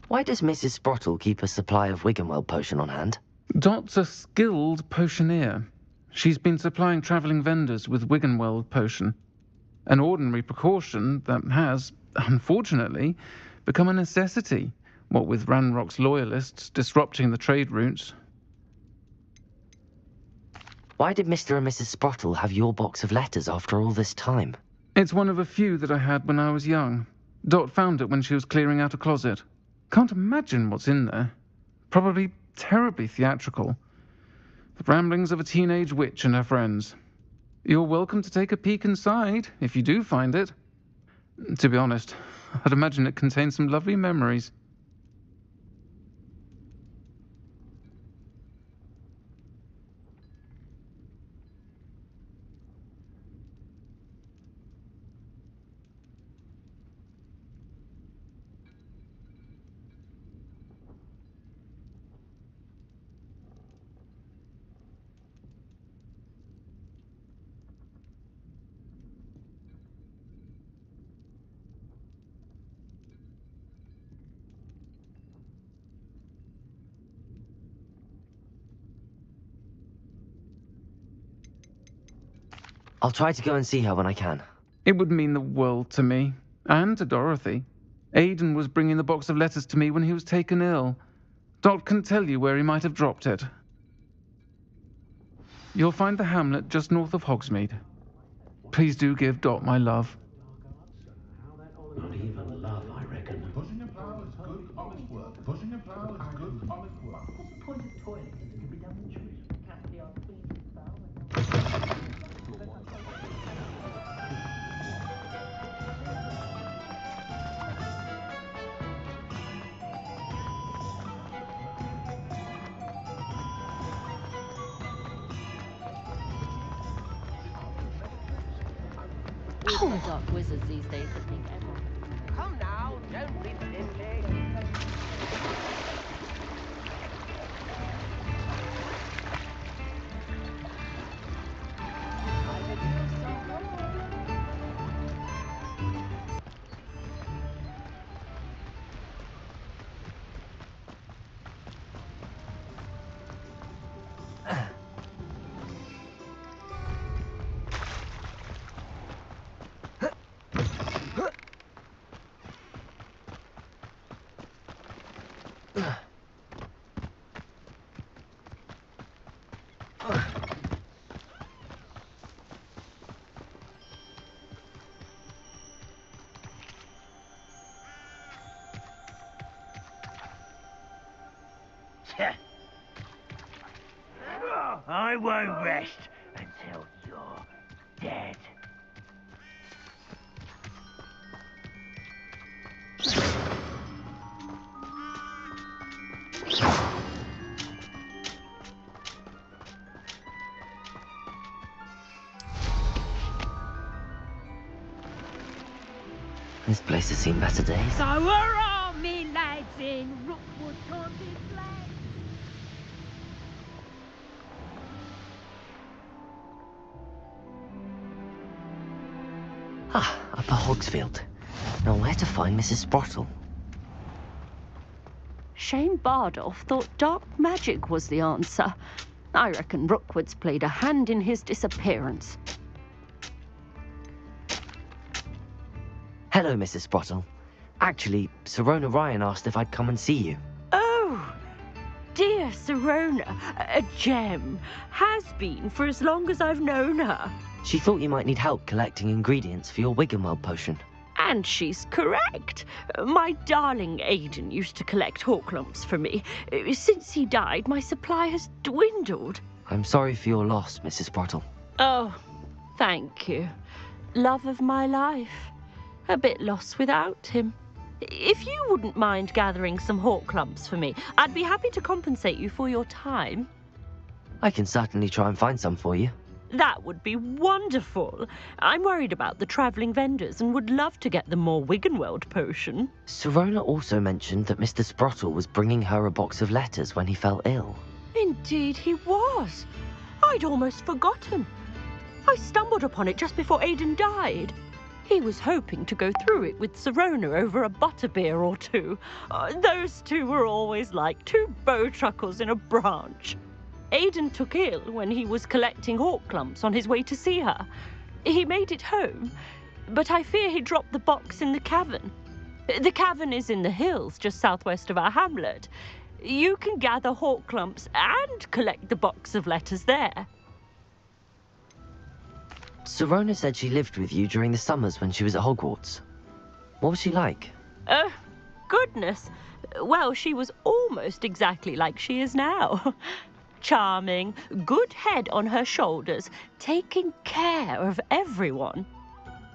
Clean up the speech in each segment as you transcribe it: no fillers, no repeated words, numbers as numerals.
Why does Mrs. Sprottle keep a supply of Wiggenweld potion on hand? Dot's a skilled potioneer. She's been supplying travelling vendors with Wiggenweld potion, an ordinary precaution that has, unfortunately, become a necessity, what with Ranrock's loyalists disrupting the trade routes. Why did Mr. and Mrs. Sprottle have your box of letters after all this time? It's one of a few that I had when I was young. Dot found it when she was clearing out a closet. Can't imagine what's in there. Probably terribly theatrical. The ramblings of a teenage witch and her friends. You're welcome to take a peek inside, if you do find it. To be honest, I'd imagine it contains some lovely memories. I'll try to go and see her when I can. It would mean the world to me, and to Dorothy. Aidan was bringing the box of letters to me when he was taken ill. Dot can tell you where he might have dropped it. You'll find the hamlet just north of Hogsmeade. Please do give Dot my love. Not even love, I reckon. Pushing a plough is good, honest work. Pushing a plough is good, honest work. What's the point of toiling? Is to be done with trees. Can't be on Queen's bow. Even the dark wizards these days that think everyone. Come now, don't be silly. I won't rest until you're dead. This place has seen better days. So we're all me lads in Rookwood Haunted Place. Ah, Upper Hogsfield. Now where to find Mrs. Sprottle? Shane Bardolph thought dark magic was the answer. I reckon Rookwood's played a hand in his disappearance. Hello, Mrs. Sprottle. Actually, Sirona Ryan asked if I'd come and see you. Oh, dear Sirona, a gem. Has been for as long as I've known her. She thought you might need help collecting ingredients for your Wiggenweld potion. And she's correct. My darling Aidan used to collect hawk lumps for me. Since he died, my supply has dwindled. I'm sorry for your loss, Mrs. Sprottle. Oh, thank you. Love of my life. A bit lost without him. If you wouldn't mind gathering some hawk lumps for me, I'd be happy to compensate you for your time. I can certainly try and find some for you. That would be wonderful. I'm worried about the travelling vendors and would love to get them more Wiggenweld potion. Sirona also mentioned that Mr. Sprottle was bringing her a box of letters when he fell ill. Indeed he was. I'd almost forgotten. I stumbled upon it just before Aidan died. He was hoping to go through it with Sirona over a butterbeer or two. Those two were always like two bowtruckles in a branch. Aidan took ill when he was collecting hawk clumps on his way to see her. He made it home, but I fear he dropped the box in the cavern. The cavern is in the hills just southwest of our hamlet. You can gather hawk clumps and collect the box of letters there. Sirona said she lived with you during the summers when she was at Hogwarts. What was she like? Goodness. Well, she was almost exactly like she is now. Charming, good head on her shoulders, taking care of everyone.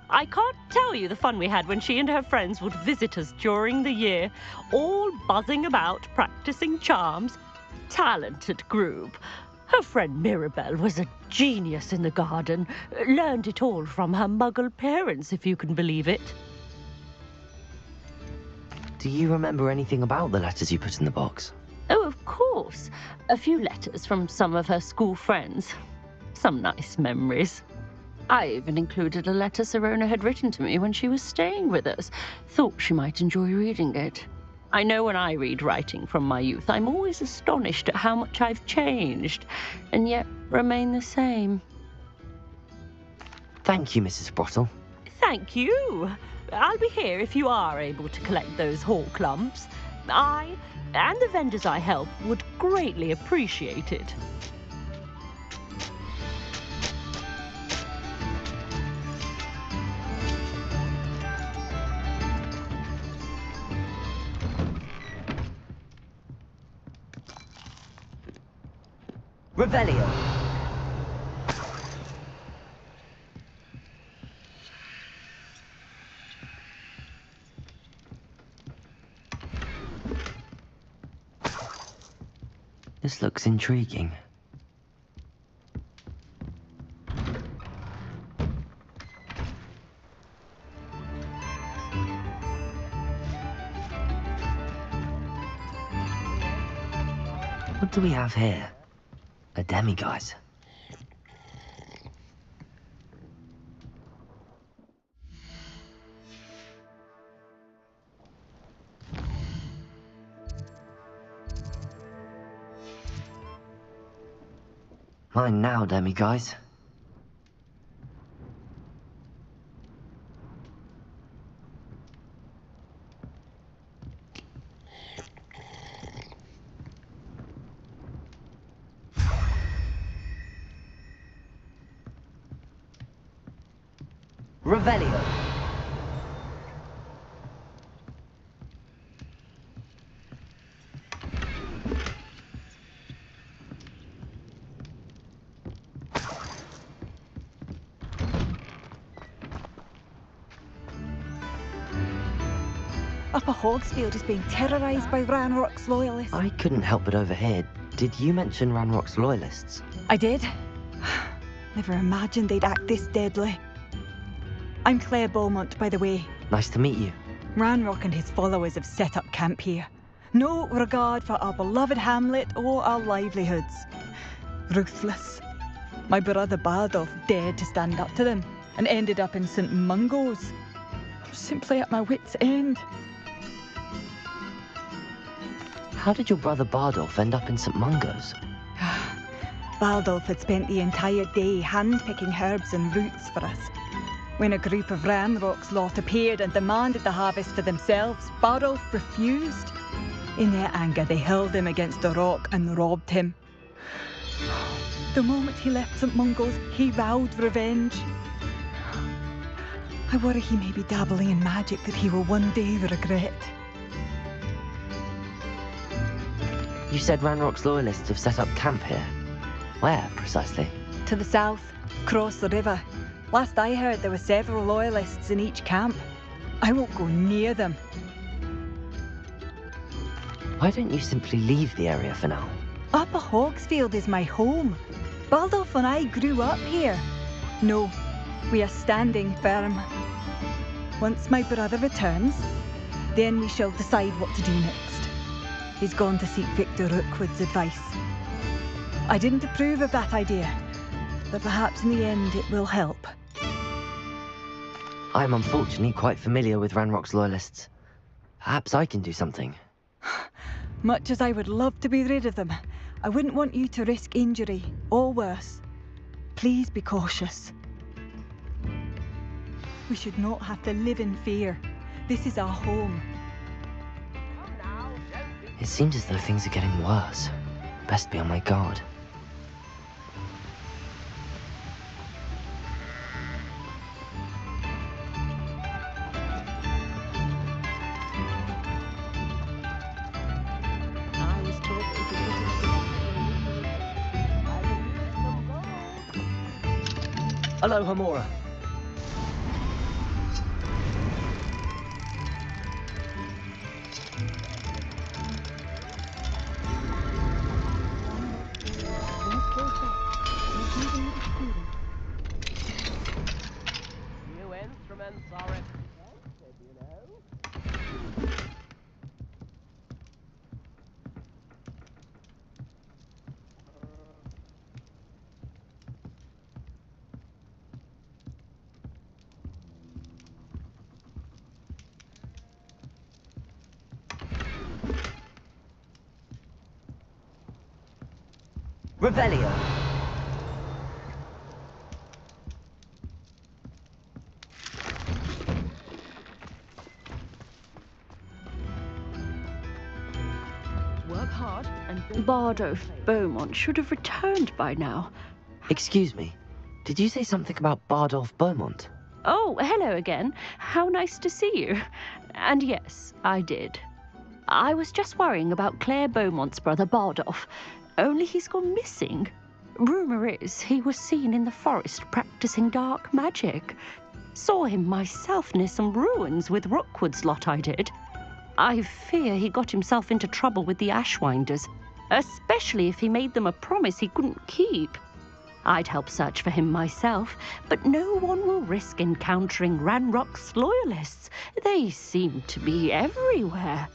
I can't tell you the fun we had when she and her friends would visit us during the year, all buzzing about, practicing charms. Talented group. Her friend Mirabelle was a genius in the garden. Learned it all from her muggle parents, if you can believe it. Do you remember anything about the letters you put in the box? Oh, of course. A few letters from some of her school friends. Some nice memories. I even included a letter Sirona had written to me when she was staying with us. Thought she might enjoy reading it. I know when I read writing from my youth, I'm always astonished at how much I've changed, and yet remain the same. Thank you, Mrs. Sprottle. Thank you. I'll be here if you are able to collect those hawk clumps. I, and the vendors I help, would greatly appreciate it. Revelio. This looks intriguing. What do we have here? A demiguise. Mine now, demiguise. Revelio. Upper Hogsfield is being terrorised by Ranrock's loyalists. I couldn't help but overhear. Did you mention Ranrock's loyalists? I did. Never imagined they'd act this deadly. I'm Claire Beaumont, by the way. Nice to meet you. Ranrock and his followers have set up camp here. No regard for our beloved hamlet or our livelihoods. Ruthless. My brother Bardolph dared to stand up to them and ended up in St. Mungo's. I'm simply at my wit's end. How did your brother Bardolph end up in St. Mungo's? Bardolph had spent the entire day hand-picking herbs and roots for us. When a group of Ranrock's lot appeared and demanded the harvest for themselves, Bardolph refused. In their anger, they hurled him against a rock and robbed him. The moment he left St. Mungo's, he vowed revenge. I worry he may be dabbling in magic that he will one day regret. You said Ranrock's loyalists have set up camp here. Where, precisely? To the south, across the river. Last I heard, there were several loyalists in each camp. I won't go near them. Why don't you simply leave the area for now? Upper Hogsfield is my home. Bardolph and I grew up here. No, we are standing firm. Once my brother returns, then we shall decide what to do next. He's gone to seek Victor Rookwood's advice. I didn't approve of that idea, but perhaps in the end it will help. I'm unfortunately quite familiar with Ranrock's loyalists. Perhaps I can do something. Much as I would love to be rid of them, I wouldn't want you to risk injury, or worse. Please be cautious. We should not have to live in fear. This is our home. Come now, don't be It seems as though things are getting worse. Best be on my guard. I was taught that if you get into Hello, Hamora. You instruments are expensive, you know. Revelio. work hard and Bardolph Beaumont should have returned by now. Excuse me. Did you say something about Bardolph Beaumont? Oh, hello again. How nice to see you. And yes, I did. I was just worrying about Claire Beaumont's brother Bardolph, only he's gone missing. Rumour is he was seen in the forest practicing dark magic. Saw him myself near some ruins with Rookwood's lot I did. I fear he got himself into trouble with the Ashwinders, especially if he made them a promise he couldn't keep. I'd help search for him myself, but no one will risk encountering Ranrock's loyalists. They seem to be everywhere.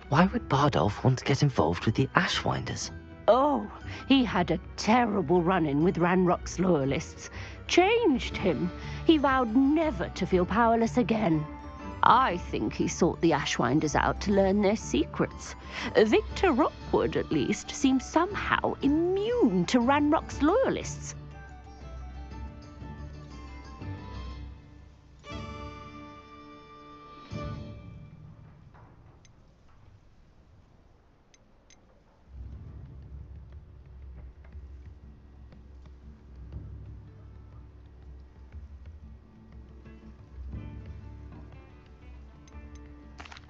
Why would Bardolph want to get involved with the Ashwinders? Oh, he had a terrible run-in with Ranrock's loyalists. Changed him. He vowed never to feel powerless again. I think he sought the Ashwinders out to learn their secrets. Victor Rookwood, at least, seems somehow immune to Ranrock's loyalists.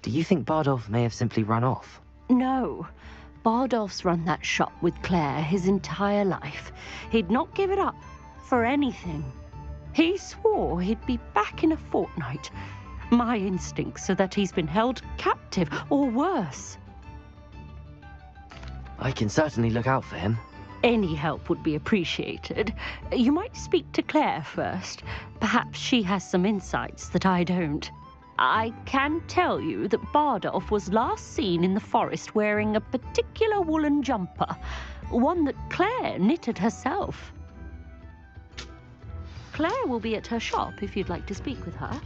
Do you think Bardolph may have simply run off? No. Bardolph's run that shop with Claire his entire life. He'd not give it up for anything. He swore he'd be back in a fortnight. My instincts are that he's been held captive, or worse. I can certainly look out for him. Any help would be appreciated. You might speak to Claire first. Perhaps she has some insights that I don't. I can tell you that Bardolph was last seen in the forest wearing a particular woolen jumper, one that Claire knitted herself. Claire will be at her shop if you'd like to speak with her.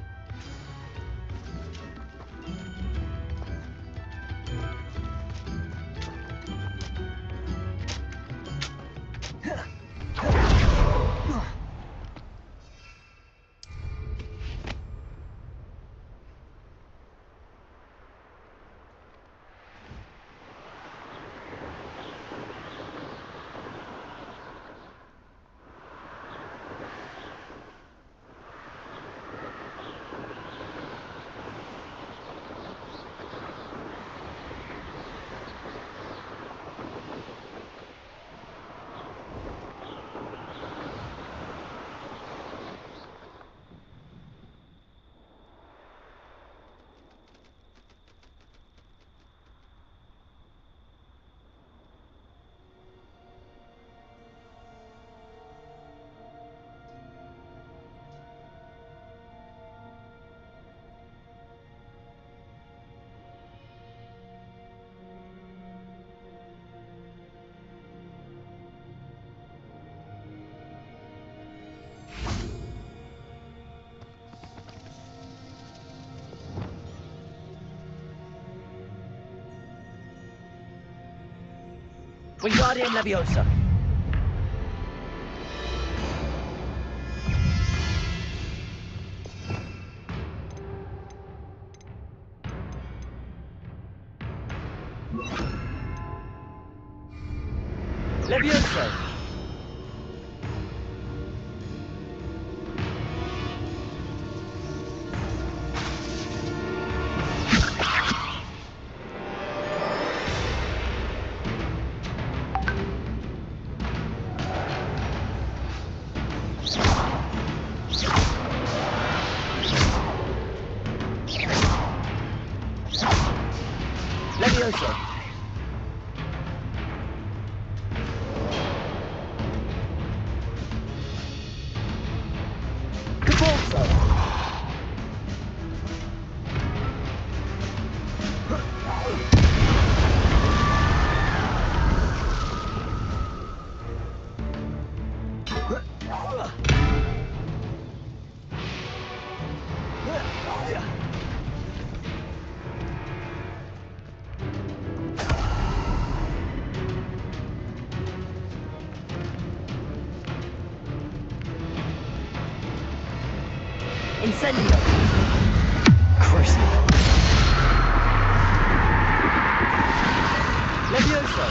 Wingardium Leviosa. Leviosa. Leviosa. Incendio. Crucible. Leviosa.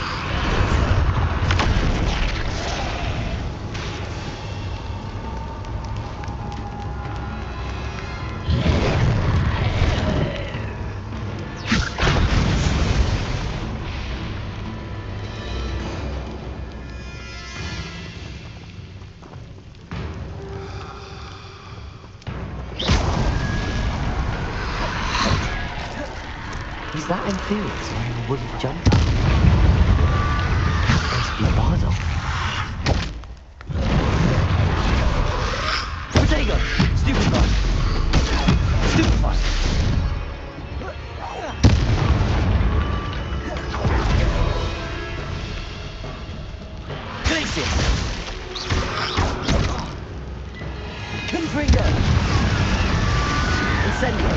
Is that Inferior's wearing a wooden jumper? Must be Bardo. Protego! Stupefy! Stupefy! Glacius! Confringo! Incendio!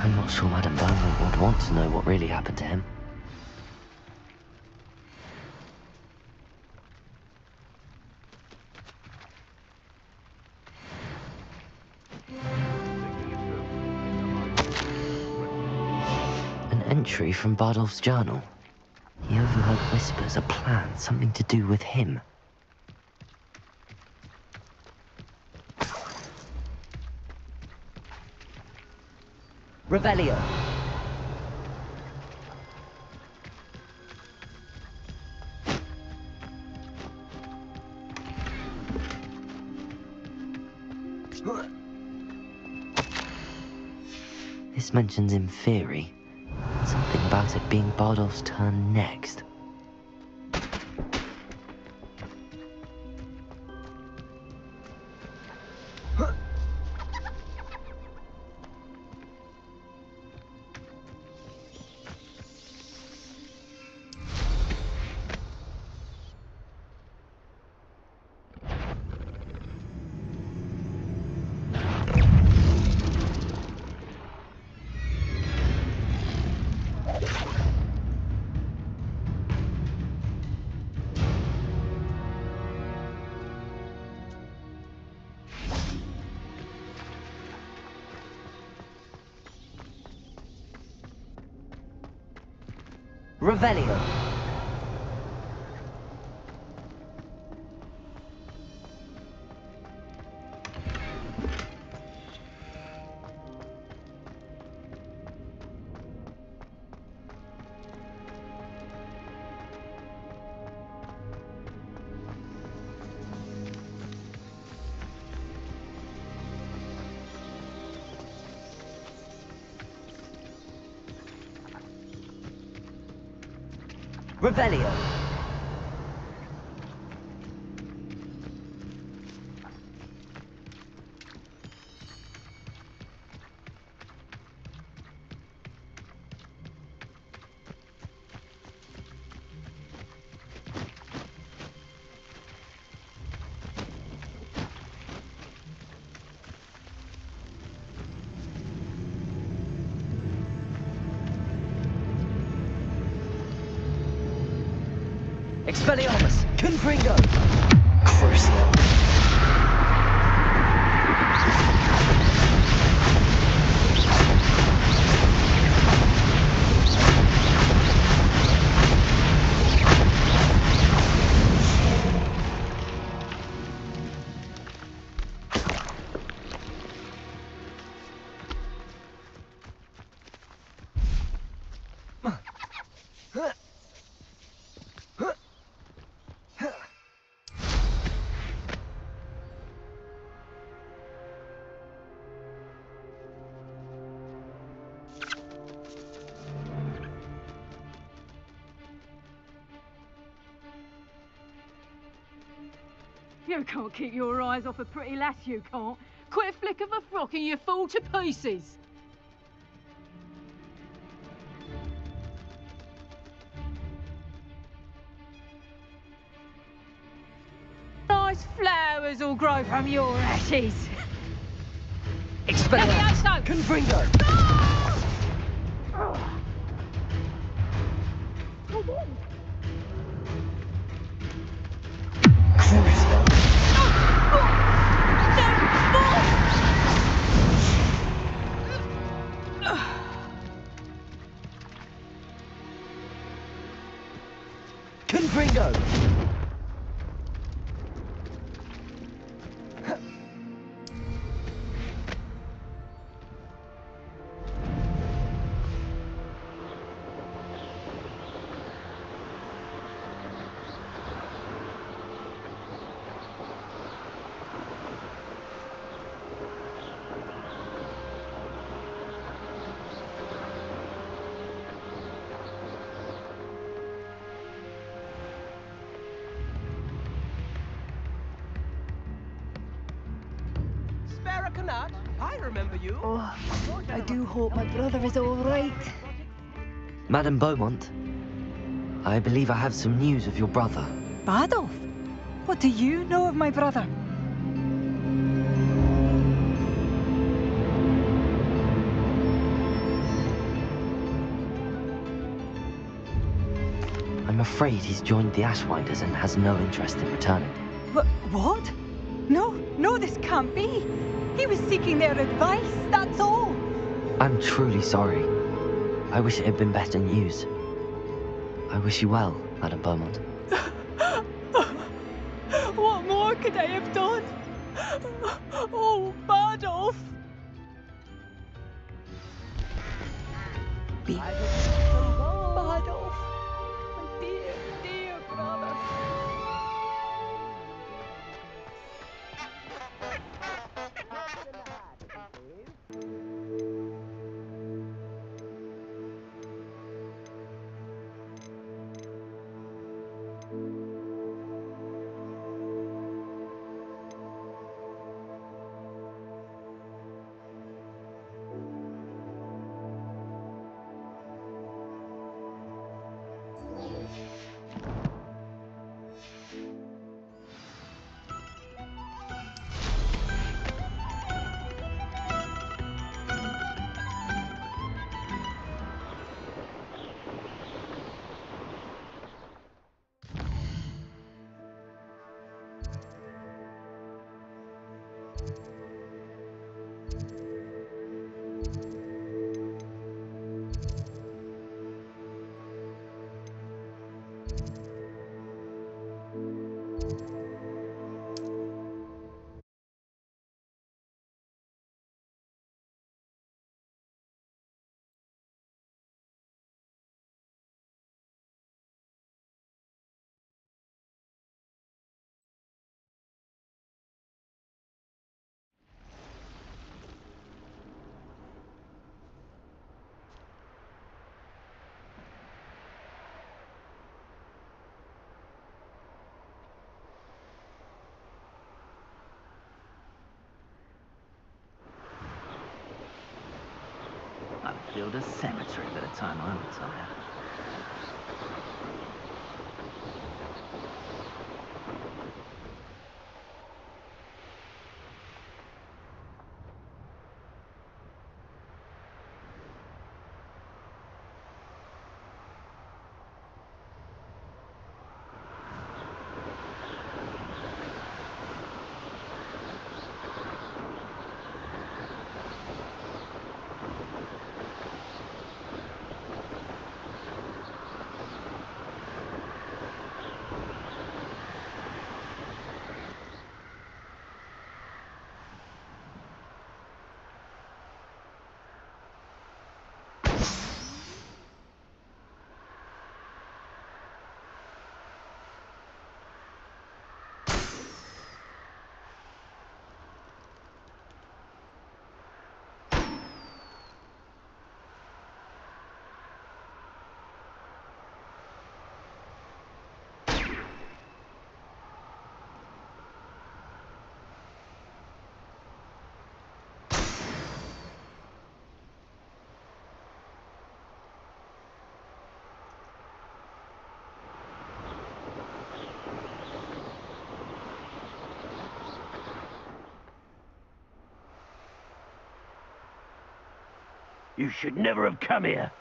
I'm not sure Madame Beaumont would want to know what really happened to him. An entry from Bardolph's journal. He overheard whispers, a plan, something to do with him. Revelio. This mentions Inferi. Something about it being Bardolph's turn next. Revelio. Revelio. Expelliarmus! Confringo! Crucible! You can't keep your eyes off a pretty lass, you can't. Quit a flick of a frock and you fall to pieces. Nice flowers will grow from your ashes. Expelliarmus! Let me Confringo! Crucible! Confringo! I remember you. Oh, I do hope my brother is all right. Madame Beaumont, I believe I have some news of your brother. Badolf? What do you know of my brother? I'm afraid he's joined the Ashwinders and has no interest in returning. What? No, this can't be. He was seeking their advice, that's all. I'm truly sorry. I wish it had been better news. I wish you well, Madame Beaumont. What more could I have done? Oh, Badolf! Badolf, my dear, dear brother. I'd build a cemetery by the time I retire. You should never have come here.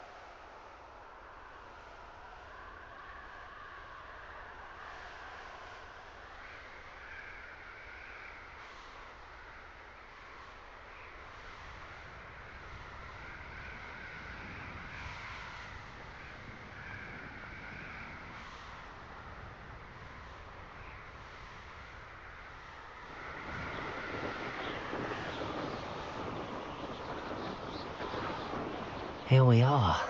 Here we are.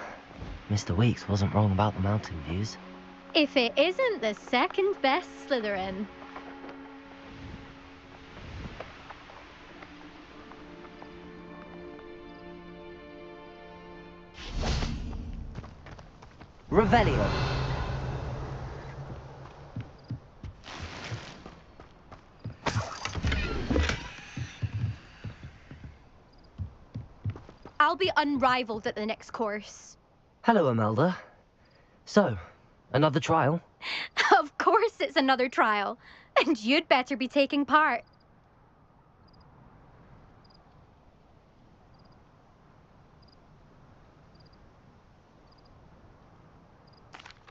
Mr. Weeks wasn't wrong about the mountain views. If it isn't the second best Slytherin. Revelio. I'll be unrivaled at the next course. Hello, Imelda. So, another trial? Of course it's another trial. And you'd better be taking part.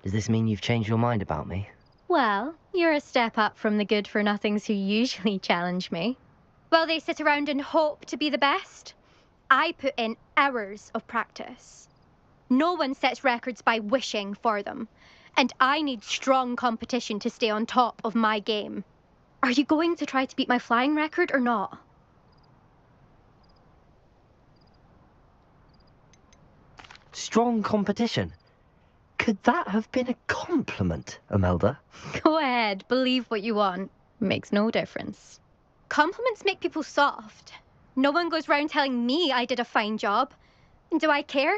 Does this mean you've changed your mind about me? Well, you're a step up from the good-for-nothings who usually challenge me. While they sit around and hope to be the best, I put in hours of practice. No one sets records by wishing for them, and I need strong competition to stay on top of my game. Are you going to try to beat my flying record or not? Strong competition? Could that have been a compliment, Imelda? Go ahead, believe what you want. Makes no difference. Compliments make people soft. No one goes round telling me I did a fine job. And do I care?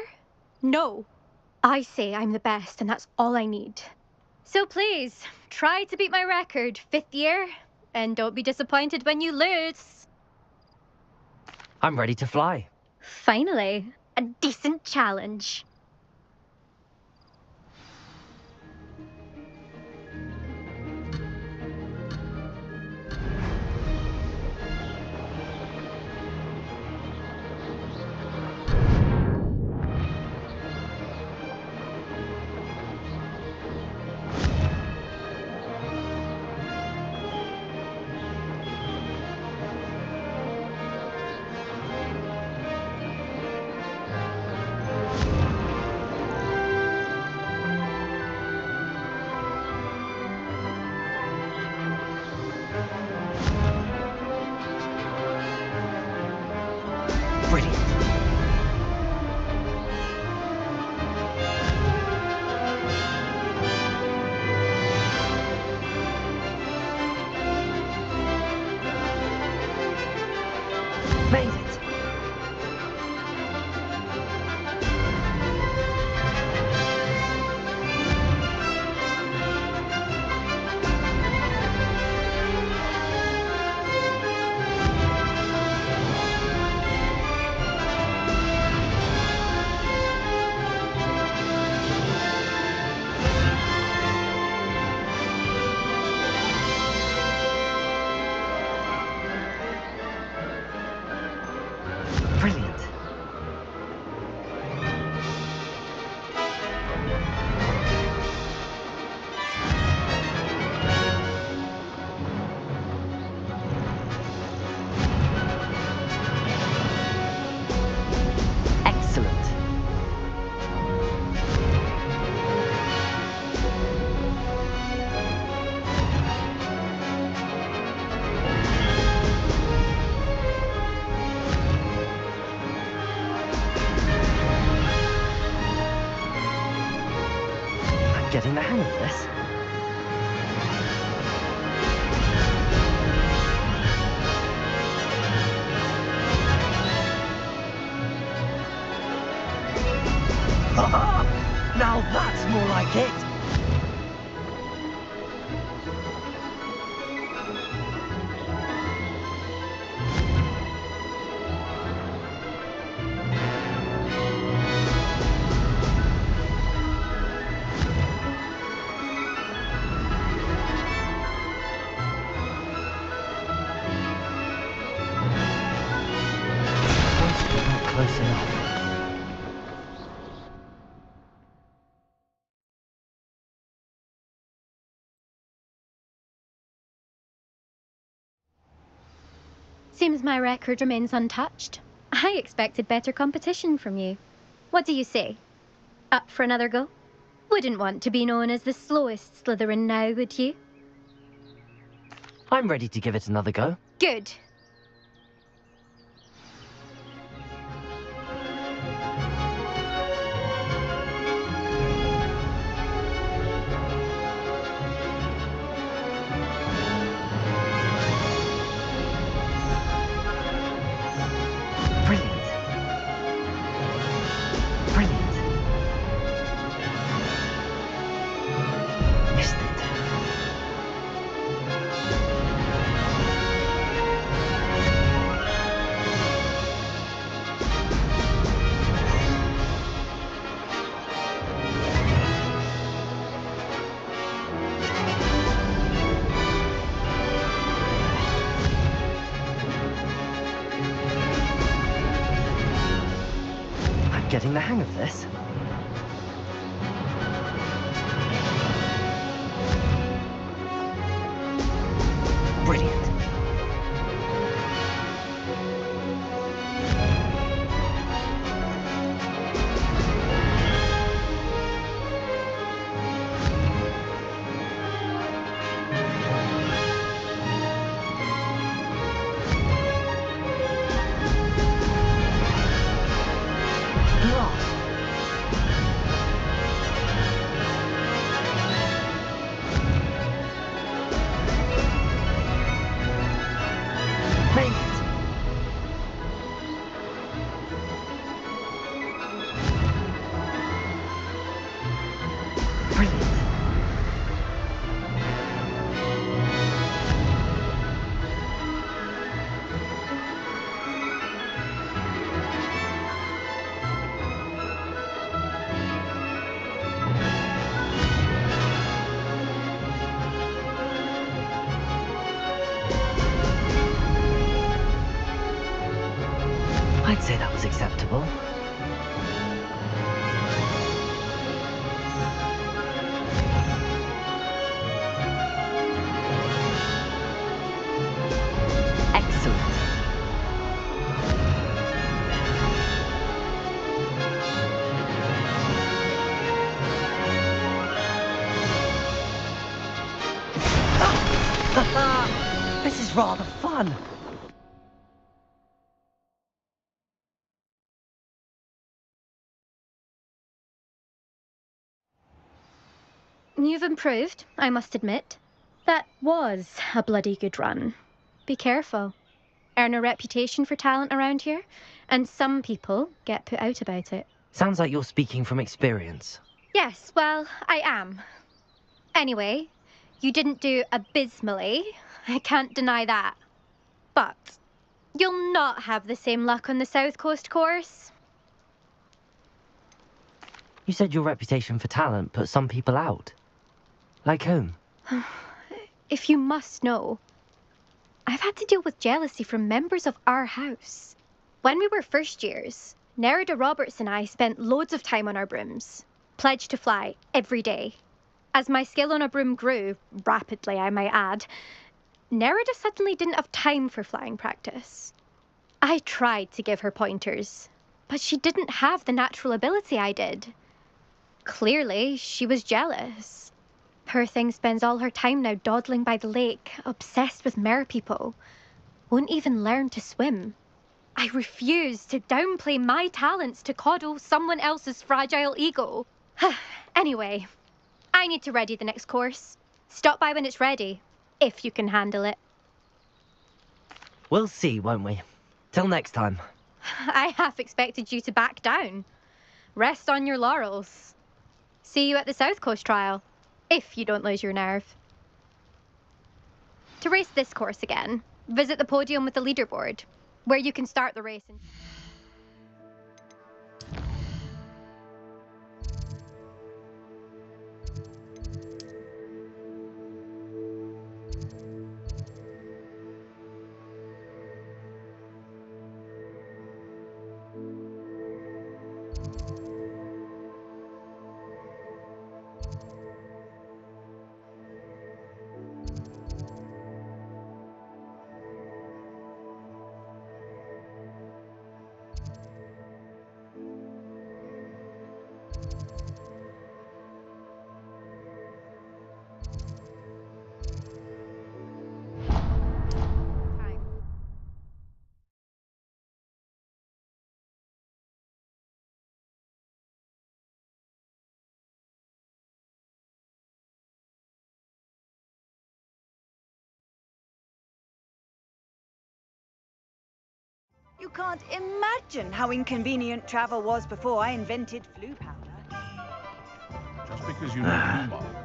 No. I say I'm the best, and that's all I need. So please, try to beat my record, 5th year, and don't be disappointed when you lose. I'm ready to fly. Finally, a decent challenge. Brilliant. Made it. Brilliant. Excellent. I'm getting the hang of this. Now that's more like it. Not close enough. Seems my record remains untouched. I expected better competition from you. What do you say? Up for another go? Wouldn't want to be known as the slowest Slytherin now, would you? I'm ready to give it another go. Good. Brilliant. Brilliant. Missed it. I'm getting the hang of this. Brilliant. Made it. Brilliant. I'd say that was acceptable. Excellent. This is rather fun. You've improved, I must admit. That was a bloody good run. Be careful. Earn a reputation for talent around here, and some people get put out about it. Sounds like you're speaking from experience. Yes, well, I am. Anyway, you didn't do abysmally. I can't deny that. But you'll not have the same luck on the South Coast course. You said your reputation for talent put some people out. Like whom? If you must know, I've had to deal with jealousy from members of our house. When we were first years, Nerida Roberts and I spent loads of time on our brooms, pledged to fly every day. As my skill on a broom grew, rapidly I might add, Nerida suddenly didn't have time for flying practice. I tried to give her pointers, but she didn't have the natural ability I did. Clearly, she was jealous. Poor thing spends all her time now dawdling by the lake, obsessed with merpeople. Won't even learn to swim. I refuse to downplay my talents to coddle someone else's fragile ego. Anyway, I need to ready the next course. Stop by when it's ready, if you can handle it. We'll see, won't we? Till next time. I half expected you to back down. Rest on your laurels. See you at the South Coast trial, if you don't lose your nerve. To race this course again, visit the podium with the leaderboard, where you can start the race. You can't imagine how inconvenient travel was before I invented flu powder. Just because you know blue mark.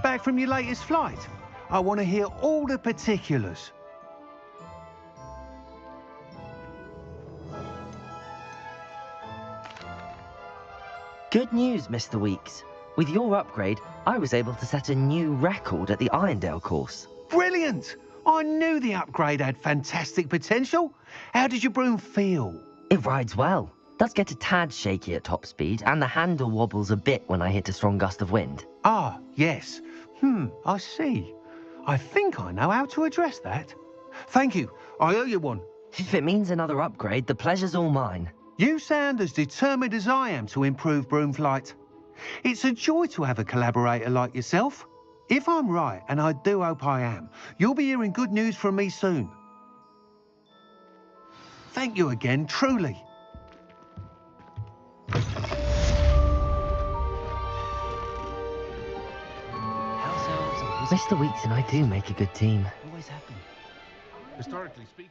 Back from your latest flight? I want to hear all the particulars. Good news, Mr. Weeks. With your upgrade, I was able to set a new record at the Irondale course. Brilliant! I knew the upgrade had fantastic potential. How did your broom feel? It rides well. Does get a tad shaky at top speed, and the handle wobbles a bit when I hit a strong gust of wind. Ah, yes. I see. I think I know how to address that. Thank you. I owe you one. If it means another upgrade, the pleasure's all mine. You sound as determined as I am to improve broom flight. It's a joy to have a collaborator like yourself. If I'm right, and I do hope I am, you'll be hearing good news from me soon. Thank you again, truly. Mr. Weeks and I do make a good team. Always happen. Historically speaking.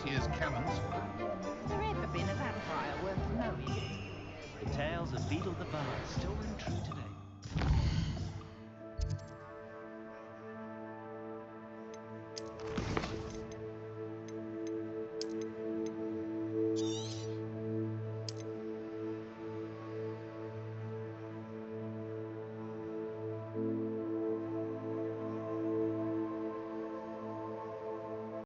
Year's cannons. Has there ever been a vampire worth knowing? The tales of Beetle the Bard still remain.